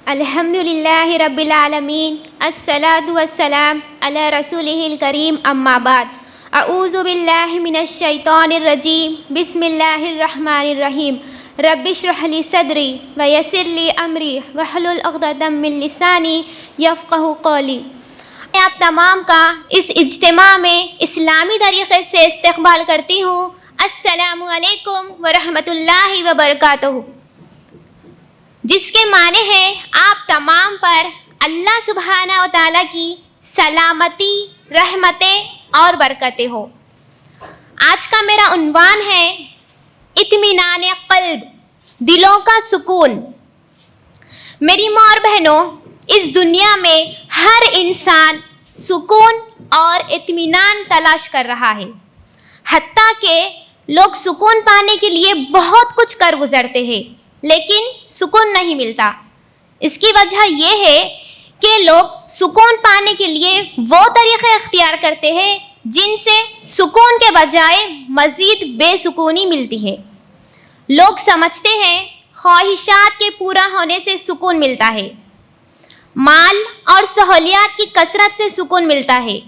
الحمد للہ رب العالمین، الصلاۃ والسلام علی رسولہ الکریم، اما بعد، اعوذ باللہ من الشیطان الرجیم، بسم اللہ الرحمن الرحیم، رب اشرح لی صدری ویسر لی امری واحلل عقدۃ من لسانی یفقہوا قولی۔ آپ تمام کا اس اجتماع میں اسلامی طریقے سے استقبال کرتی ہوں۔ السلام علیکم ورحمۃ اللہ وبرکاتہ، جس کے معنی ہے آپ تمام پر اللہ سبحانہ و تعالیٰ کی سلامتی، رحمتیں اور برکتیں ہو۔ آج کا میرا عنوان ہے اطمینان قلب، دلوں کا سکون۔ میری ماں اور بہنوں، اس دنیا میں ہر انسان سکون اور اطمینان تلاش کر رہا ہے، حتیٰ کہ لوگ سکون پانے کے لیے بہت کچھ کر گزرتے ہیں، لیکن سکون نہیں ملتا۔ اس کی وجہ یہ ہے کہ لوگ سکون پانے کے لیے وہ طریقے اختیار کرتے ہیں جن سے سکون کے بجائے مزید بے سکونی ملتی ہے۔ لوگ سمجھتے ہیں خواہشات کے پورا ہونے سے سکون ملتا ہے، مال اور سہولیات کی کثرت سے سکون ملتا ہے۔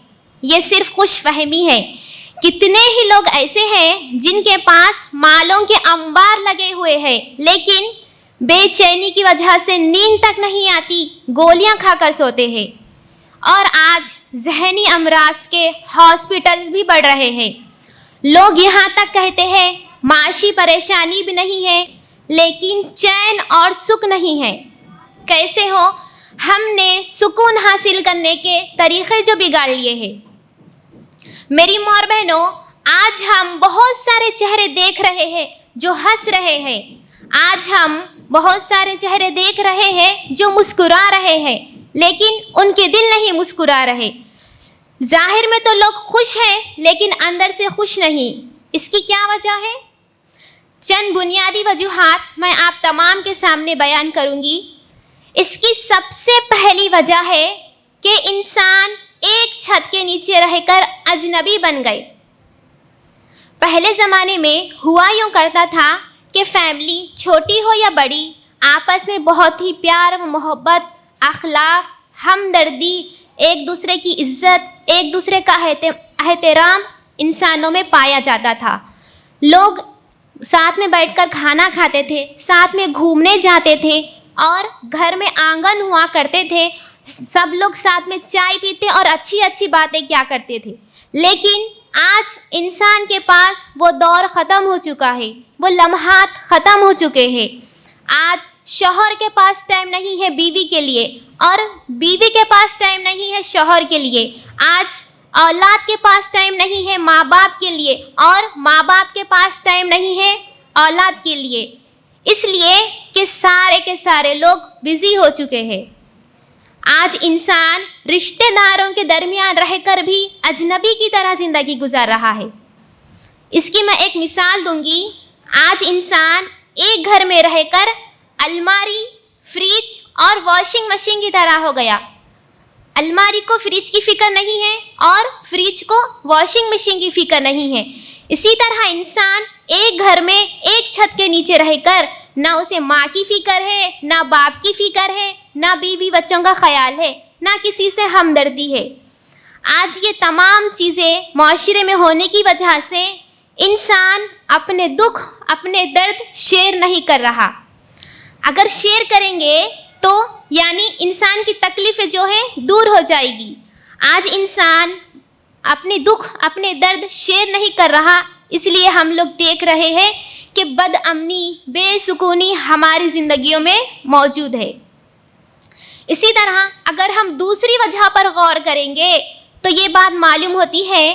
یہ صرف خوش فہمی ہے۔ کتنے ہی لوگ ایسے ہیں جن کے پاس مالوں کے انبار لگے ہوئے ہیں، لیکن بے چینی کی وجہ سے نیند تک نہیں آتی، گولیاں کھا کر سوتے ہیں۔ اور آج ذہنی امراض کے ہاسپٹلز بھی بڑھ رہے ہیں۔ لوگ یہاں تک کہتے ہیں معاشی پریشانی بھی نہیں ہے، لیکن چین اور سکھ نہیں ہے۔ کیسے ہو؟ ہم نے سکون حاصل کرنے کے طریقے جو بگاڑ لیے ہیں۔ میری ماں اور بہنوں، آج ہم بہت سارے چہرے دیکھ رہے ہیں جو ہنس رہے ہیں۔ آج ہم بہت سارے چہرے دیکھ رہے ہیں جو مسکرا رہے ہیں، لیکن ان کے دل نہیں مسکرا رہے۔ ظاہر میں تو لوگ خوش ہیں، لیکن اندر سے خوش نہیں۔ اس کی کیا وجہ ہے؟ چند بنیادی وجوہات میں آپ تمام کے سامنے بیان کروں گی۔ اس کی سب سے پہلی وجہ ہے کہ انسان ایک چھت کے نیچے رہ کر اجنبی بن گئے۔ پہلے زمانے میں ہوا یوں کرتا تھا کہ فیملی چھوٹی ہو یا بڑی، آپس میں بہت ہی پیار و محبت، اخلاق، ہمدردی، ایک دوسرے کی عزت، ایک دوسرے کا احترام انسانوں میں پایا جاتا تھا۔ لوگ ساتھ میں بیٹھ کر کھانا کھاتے تھے، ساتھ میں گھومنے جاتے تھے، اور گھر میں آنگن ہوا کرتے تھے، سب لوگ ساتھ میں چائے پیتے اور اچھی اچھی باتیں کیا کرتے تھے۔ لیکن آج انسان کے پاس وہ دور ختم ہو چکا ہے، وہ لمحات ختم ہو چکے ہیں۔ آج شوہر کے پاس ٹائم نہیں ہے بیوی کے لیے، اور بیوی کے پاس ٹائم نہیں ہے شوہر کے لیے۔ آج اولاد کے پاس ٹائم نہیں ہے ماں باپ کے لیے، اور ماں باپ کے پاس ٹائم نہیں ہے اولاد کے لیے، اس لیے کہ سارے کے سارے لوگ بزی ہو چکے ہیں۔ آج انسان رشتہ داروں کے درمیان رہ کر بھی اجنبی کی طرح زندگی گزار رہا ہے۔ اس کی میں ایک مثال دوں گی۔ آج انسان ایک گھر میں رہ کر الماری، فریج اور واشنگ مشین کی طرح ہو گیا۔ الماری کو فریج کی فکر نہیں ہے، اور فریج کو واشنگ مشین کی فکر نہیں ہے۔ اسی طرح انسان ایک گھر میں ایک چھت کے نیچے رہ کر نہ اسے ماں کی فکر ہے، نہ باپ کی فکر ہے، نہ بیوی بچوں کا خیال ہے، نہ کسی سے ہمدردی ہے۔ آج یہ تمام چیزیں معاشرے میں ہونے کی وجہ سے انسان اپنے دکھ، اپنے درد شیئر نہیں کر رہا۔ اگر شیئر کریں گے تو یعنی انسان کی تکلیفیں جو ہے دور ہو جائے گی۔ آج انسان اپنے دکھ، اپنے درد شیئر نہیں کر رہا، اس لیے ہم لوگ دیکھ رہے ہیں کہ بد امنی، بے سکونی ہماری زندگیوں میں موجود ہے۔ اسی طرح اگر ہم دوسری وجہ پر غور کریں گے تو یہ بات معلوم ہوتی ہے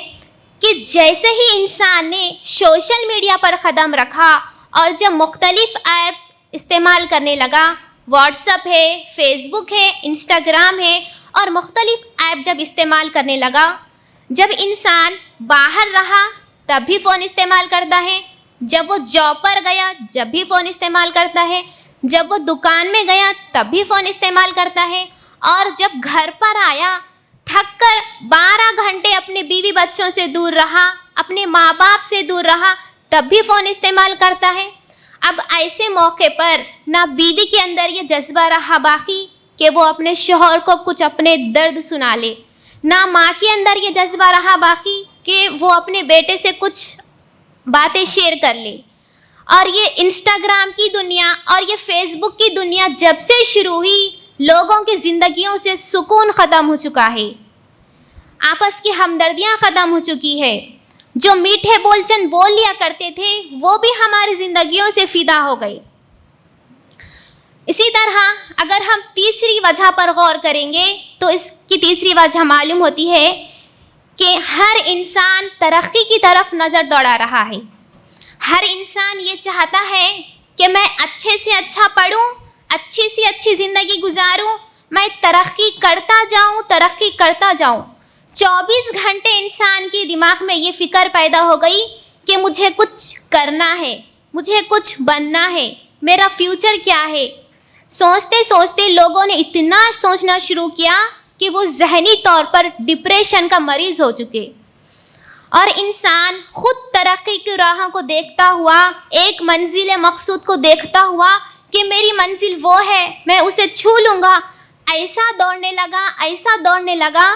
کہ جیسے ہی انسان نے سوشل میڈیا پر قدم رکھا اور جب مختلف ایپس استعمال کرنے لگا، واٹس ایپ ہے، فیس بک ہے، انسٹاگرام ہے، اور مختلف ایپ جب استعمال کرنے لگا، جب انسان باہر رہا تب بھی فون استعمال کرتا ہے، جب وہ جاب پر گیا جب بھی فون استعمال کرتا ہے، جب وہ دکان میں گیا تب بھی فون استعمال کرتا ہے، اور جب گھر پر آیا تھک کر 12 گھنٹے اپنے بیوی بچوں سے دور رہا، اپنے ماں باپ سے دور رہا، تب بھی فون استعمال کرتا ہے۔ اب ایسے موقع پر نہ بیوی کے اندر یہ جذبہ رہا باقی، کہ وہ اپنے شوہر کو کچھ اپنے درد سنا لے، نہ ماں کے اندر یہ جذبہ رہا باقی کہ وہ اپنے بیٹے سے کچھ باتیں شیئر کر لے۔ اور یہ انسٹاگرام کی دنیا اور یہ فیس بک کی دنیا جب سے شروع ہوئی، لوگوں کی زندگیوں سے سکون ختم ہو چکا ہے، آپس کی ہمدردیاں ختم ہو چکی ہے، جو میٹھے بول چند بول لیا کرتے تھے وہ بھی ہماری زندگیوں سے فدا ہو گئے۔ اسی طرح اگر ہم تیسری وجہ پر غور کریں گے تو اس کی تیسری وجہ معلوم ہوتی ہے کہ ہر انسان ترقی کی طرف نظر دوڑا رہا ہے۔ ہر انسان یہ چاہتا ہے کہ میں اچھے سے اچھا پڑھوں، اچھی سے اچھی زندگی گزاروں، میں ترقی کرتا جاؤں۔ 24 گھنٹے انسان کے دماغ میں یہ فکر پیدا ہو گئی کہ مجھے کچھ کرنا ہے، مجھے کچھ بننا ہے، میرا فیوچر کیا ہے۔ سوچتے سوچتے لوگوں نے اتنا سوچنا شروع کیا کہ وہ ذہنی طور پر ڈپریشن کا مریض ہو چکے، اور انسان خود ترقی کی راہوں کو دیکھتا ہوا، ایک منزل مقصود کو دیکھتا ہوا کہ میری منزل وہ ہے، میں اسے چھو لوں گا، ایسا دوڑنے لگا،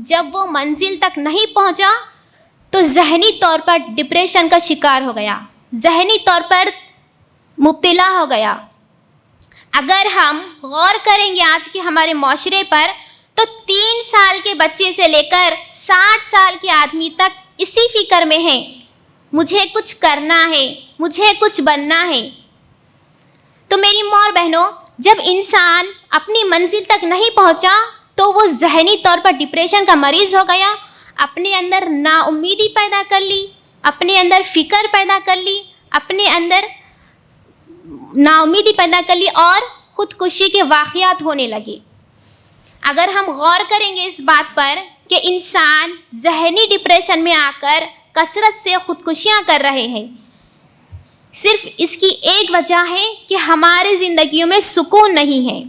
جب وہ منزل تک نہیں پہنچا تو ذہنی طور پر ڈپریشن کا شکار ہو گیا، ذہنی طور پر مبتلا ہو گیا۔ اگر ہم غور کریں گے آج کے ہمارے معاشرے پر تو 3 سال کے بچے سے لے کر 60 سال کے آدمی تک اسی فکر میں ہیں، مجھے کچھ کرنا ہے، مجھے کچھ بننا ہے۔ تو میری ماں اور بہنوں، جب انسان اپنی منزل تک نہیں پہنچا تو وہ ذہنی طور پر ڈپریشن کا مریض ہو گیا، اپنے اندر نا امیدی پیدا کر لی، اپنے اندر فکر پیدا کر لی، اپنے اندر نا امیدی پیدا کر لی اور خودکشی کے واقعات ہونے لگے۔ اگر ہم غور کریں گے اس بات پر کہ انسان ذہنی ڈپریشن میں آ کر کثرت سے خودکشیاں کر رہے ہیں، صرف اس کی ایک وجہ ہے کہ ہماری زندگیوں میں سکون نہیں ہے۔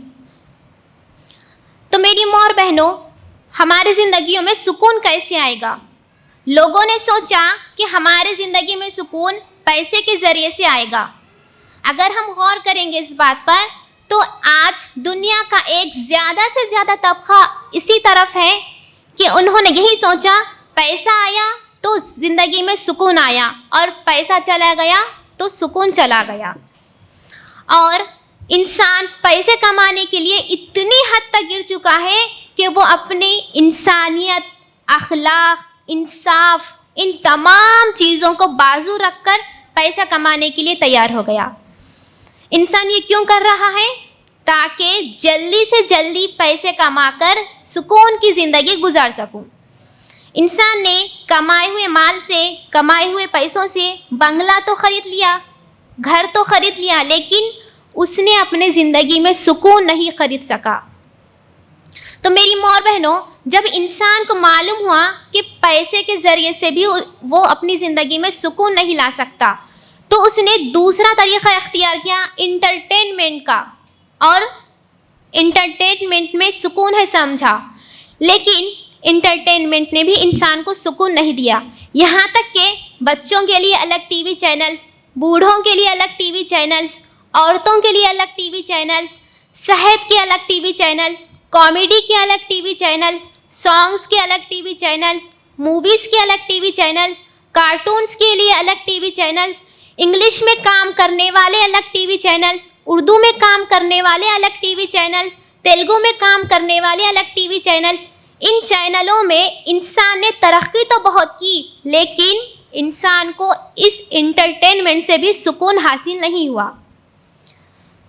تو میری ماں اور بہنوں، ہماری زندگیوں میں سکون کیسے آئے گا؟ لوگوں نے سوچا کہ ہماری زندگی میں سکون پیسے کے ذریعے سے آئے گا۔ اگر ہم غور کریں گے اس بات پر تو آج دنیا کا ایک زیادہ سے زیادہ طبقہ اسی طرف ہے کہ انہوں نے یہی سوچا، پیسہ آیا تو زندگی میں سکون آیا، اور پیسہ چلا گیا تو سکون چلا گیا۔ اور انسان پیسے کمانے کے لیے اتنی حد تک گر چکا ہے کہ وہ اپنی انسانیت، اخلاق، انصاف، ان تمام چیزوں کو بازو رکھ کر پیسہ کمانے کے لیے تیار ہو گیا۔ انسان یہ کیوں کر رہا ہے؟ تاکہ جلدی سے جلدی پیسے کما کر سکون کی زندگی گزار سکوں۔ انسان نے کمائے ہوئے مال سے، کمائے ہوئے پیسوں سے بنگلہ تو خرید لیا، گھر تو خرید لیا، لیکن اس نے اپنے زندگی میں سکون نہیں خرید سکا۔ تو میری ماں اور بہنوں، جب انسان کو معلوم ہوا کہ پیسے کے ذریعے سے بھی وہ اپنی زندگی میں سکون نہیں لا سکتا، تو اس نے دوسرا طریقہ اختیار کیا انٹرٹینمنٹ کا، اور انٹرٹینمنٹ میں سکون ہے سمجھا، لیکن انٹرٹینمنٹ نے بھی انسان کو سکون نہیں دیا۔ یہاں تک کہ بچوں کے لیے الگ ٹی وی چینلز، بوڑھوں کے لیے الگ ٹی وی چینلز، عورتوں کے لیے الگ ٹی وی چینلز، صحت کے الگ ٹی وی چینلز، کامیڈی کے الگ ٹی وی چینلز، سانگز کے الگ ٹی وی چینلز، موویز کے الگ ٹی وی چینلز، کارٹونز کے لیے الگ ٹی وی چینلز، انگلش میں کام کرنے والے الگ ٹی وی چینلز، اردو میں کام کرنے والے الگ ٹی وی چینلز، تیلگو میں کام کرنے والے الگ ٹی وی چینلز۔ ان چینلوں میں انسان نے ترقی تو بہت کی، لیکن انسان کو اس انٹرٹینمنٹ سے بھی سکون حاصل نہیں ہوا۔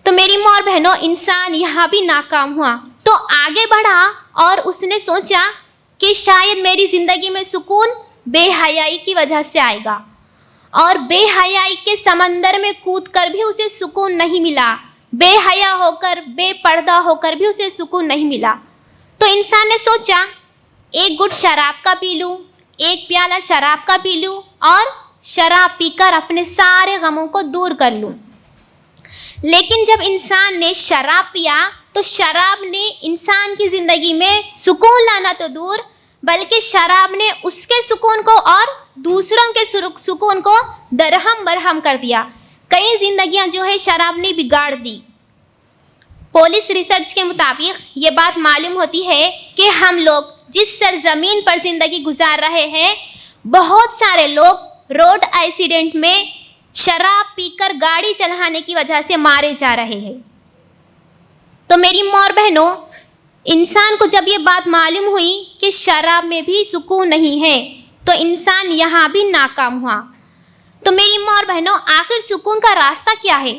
تو میری ماں اور بہنوں، انسان یہاں بھی ناکام ہوا تو آگے بڑھا اور اس نے سوچا کہ شاید میری زندگی میں سکون بے حیائی کی وجہ سے آئے گا، اور بے حیائی کے سمندر میں کود کر بھی اسے سکون نہیں ملا، بے حیا ہو کر، بے پردہ ہو کر بھی اسے سکون نہیں ملا۔ تو انسان نے سوچا ایک گھٹ شراب کا پی لوں، ایک پیالہ شراب کا پی لوں، اور شراب پی کر اپنے سارے غموں کو دور کر لوں۔ لیکن جب انسان نے شراب پیا تو شراب نے انسان کی زندگی میں سکون لانا تو دور، بلکہ شراب نے اس کے سکون کو اور دوسروں کے سکون کو درہم برہم کر دیا۔ کئی زندگیاں جو ہے شراب نے بگاڑ دی۔ پولیس ریسرچ کے مطابق یہ بات معلوم ہوتی ہے کہ ہم لوگ جس سرزمین پر زندگی گزار رہے ہیں، بہت سارے لوگ روڈ ایکسیڈنٹ میں شراب پی کر گاڑی چلانے کی وجہ سے مارے جا رہے ہیں۔ تو میری ماں اور بہنوں، انسان کو جب یہ بات معلوم ہوئی کہ شراب میں بھی سکون نہیں ہے تو انسان یہاں بھی ناکام ہوا۔ تو میری ماں اور بہنوں، آخر سکون کا راستہ کیا ہے؟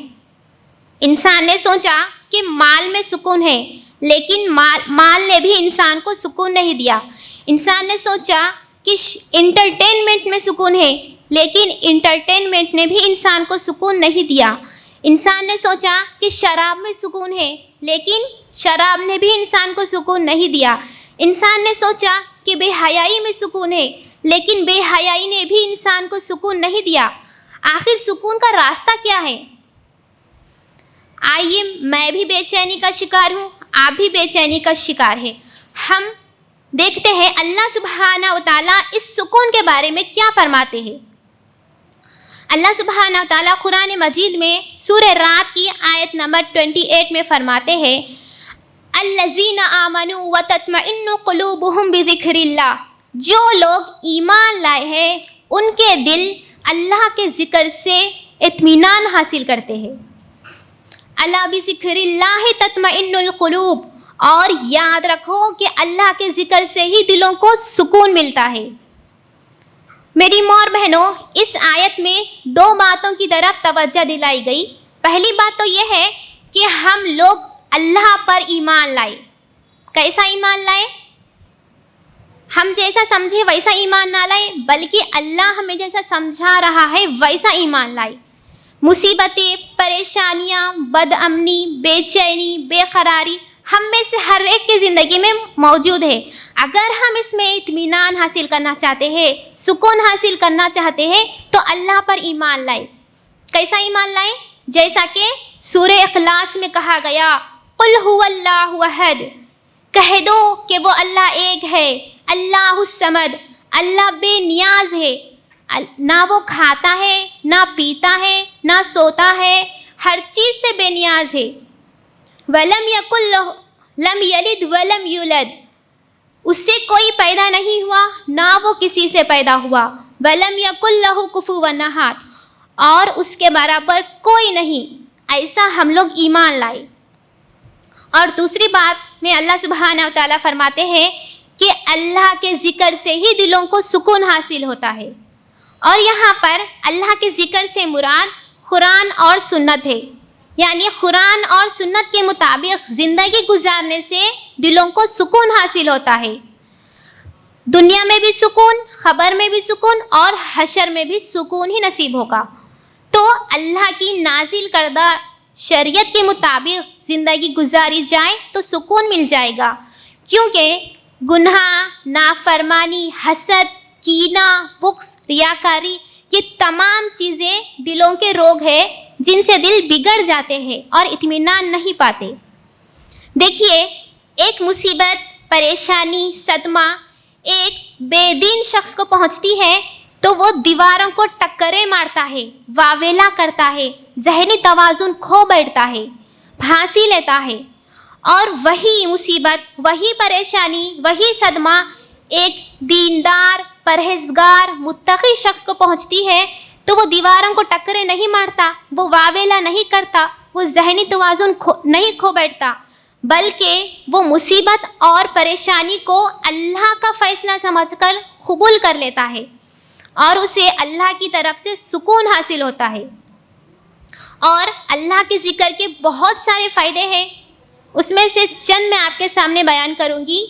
انسان نے سوچا کہ مال میں سکون ہے، لیکن مال نے بھی انسان کو سکون نہیں دیا۔ انسان نے سوچا کہ انٹرٹینمنٹ میں سکون ہے، لیکن انٹرٹینمنٹ نے بھی انسان کو سکون نہیں دیا۔ انسان نے سوچا کہ شراب میں سکون ہے، لیکن شراب نے بھی انسان کو سکون نہیں دیا۔ انسان نے سوچا کہ بے حیائی میں سکون ہے، لیکن بے حیائی نے بھی انسان کو سکون نہیں دیا۔ آخر سکون کا راستہ کیا ہے؟ آئیے، میں بھی بے چینی کا شکار ہوں، آپ بھی بے چینی کا شکار ہے۔ ہم دیکھتے ہیں اللہ سبحانہ و تعالیٰ اس سکون کے بارے میں کیا فرماتے ہیں۔ اللہ سبحانہ و تعالیٰ قرآن مجید میں سورہ رات کی آیت نمبر 28 میں فرماتے ہیں، الذین آمنوا وتطمئن قلوبہم بذکر اللہ، جو لوگ ایمان لائے ہیں ان کے دل اللہ کے ذکر سے اطمینان حاصل کرتے ہیں۔ الا بذکر اللہ تطمئن القلوب، اور یاد رکھو کہ اللہ کے ذکر سے ہی دلوں کو سکون ملتا ہے۔ میری ماں اور بہنوں، اس آیت میں دو باتوں کی طرف توجہ دلائی گئی۔ پہلی بات تو یہ ہے کہ ہم لوگ اللہ پر ایمان لائے۔ کیسا ایمان لائے؟ ہم جیسا سمجھے ویسا ایمان نہ لائے، بلکہ اللہ ہمیں جیسا سمجھا رہا ہے ویسا ایمان لائے۔ مصیبتیں، پریشانیاں، بد امنی، بے چینی، بے قراری ہم میں سے ہر ایک کی زندگی میں موجود ہے۔ اگر ہم اس میں اطمینان حاصل کرنا چاہتے ہیں، سکون حاصل کرنا چاہتے ہیں، تو اللہ پر ایمان لائے۔ کیسا ایمان لائے؟ جیسا کہ سورہ اخلاص میں کہا گیا، قل هو اللہ احد، کہہ دو کہ وہ اللہ ایک ہے، اللہ الصمد، اللہ بے نیاز ہے، نہ وہ کھاتا ہے، نہ پیتا ہے، نہ سوتا ہے، ہر چیز سے بے نیاز ہے۔ وَلَمْ يَكُنْ لَهُ لَمْ يَلِدْ وَلَمْ يُولَدْ، اس سے کوئی پیدا نہیں ہوا، نہ وہ کسی سے پیدا ہوا۔ وَلَمْ يَكُنْ لَهُ كُفُوًا أَحَدٌ، اور اس کے برابر کوئی نہیں۔ ایسا ہم لوگ ایمان لائے۔ اور دوسری بات میں اللہ سبحانہ و تعالیٰ فرماتے ہیں کہ اللہ کے ذکر سے ہی دلوں کو سکون حاصل ہوتا ہے۔ اور یہاں پر اللہ کے ذکر سے مراد قرآن اور سنت ہے، یعنی قرآن اور سنت کے مطابق زندگی گزارنے سے دلوں کو سکون حاصل ہوتا ہے۔ دنیا میں بھی سکون، خبر میں بھی سکون، اور حشر میں بھی سکون ہی نصیب ہوگا۔ تو اللہ کی نازل کردہ شریعت کے مطابق زندگی گزاری جائے تو سکون مل جائے گا، کیونکہ گناہ، نافرمانی، حسد، کینہ، بغض، ریاکاری، یہ تمام چیزیں دلوں کے روگ ہیں جن سے دل بگڑ جاتے ہیں اور اطمینان نہیں پاتے۔ دیکھیے، ایک مصیبت، پریشانی، صدمہ ایک بے دین شخص کو پہنچتی ہے تو وہ دیواروں کو ٹکریں مارتا ہے، واویلا کرتا ہے، ذہنی توازن کھو بیٹھتا ہے، پھانسی لیتا ہے۔ اور وہی مصیبت، وہی پریشانی، وہی صدمہ ایک دیندار، پرہیزگار، متقی شخص کو پہنچتی ہے تو وہ دیواروں کو ٹکریں نہیں مارتا، وہ واویلا نہیں کرتا، وہ ذہنی توازن نہیں کھو بیٹھتا، بلکہ وہ مصیبت اور پریشانی کو اللہ کا فیصلہ سمجھ کر قبول کر لیتا ہے، اور اسے اللہ کی طرف سے سکون حاصل ہوتا ہے۔ اور اللہ کے ذکر کے بہت سارے فائدے ہیں، اس میں سے چند میں آپ کے سامنے بیان کروں گی۔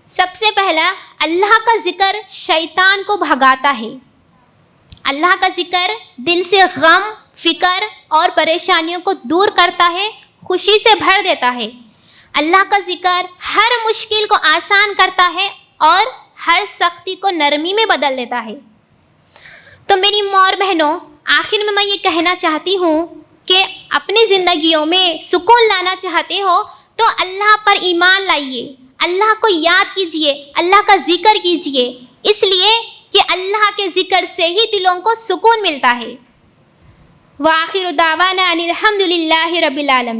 سب سے پہلا، اللہ کا ذکر شیطان کو بھگاتا ہے۔ اللہ کا ذکر دل سے غم، فکر اور پریشانیوں کو دور کرتا ہے، خوشی سے بھر دیتا ہے۔ اللہ کا ذکر ہر مشکل کو آسان کرتا ہے اور ہر سختی کو نرمی میں بدل دیتا ہے۔ تو میری ماں اور بہنوں، آخر میں یہ کہنا چاہتی ہوں کہ اپنی زندگیوں میں سکون لانا چاہتے ہو تو اللہ پر ایمان لائیے، اللہ کو یاد کیجئے، اللہ کا ذکر کیجئے، اس لیے کہ اللہ کے ذکر سے ہی دلوں کو سکون ملتا ہے۔ وآخر دعوانا ان الحمد للہ رب العالمین۔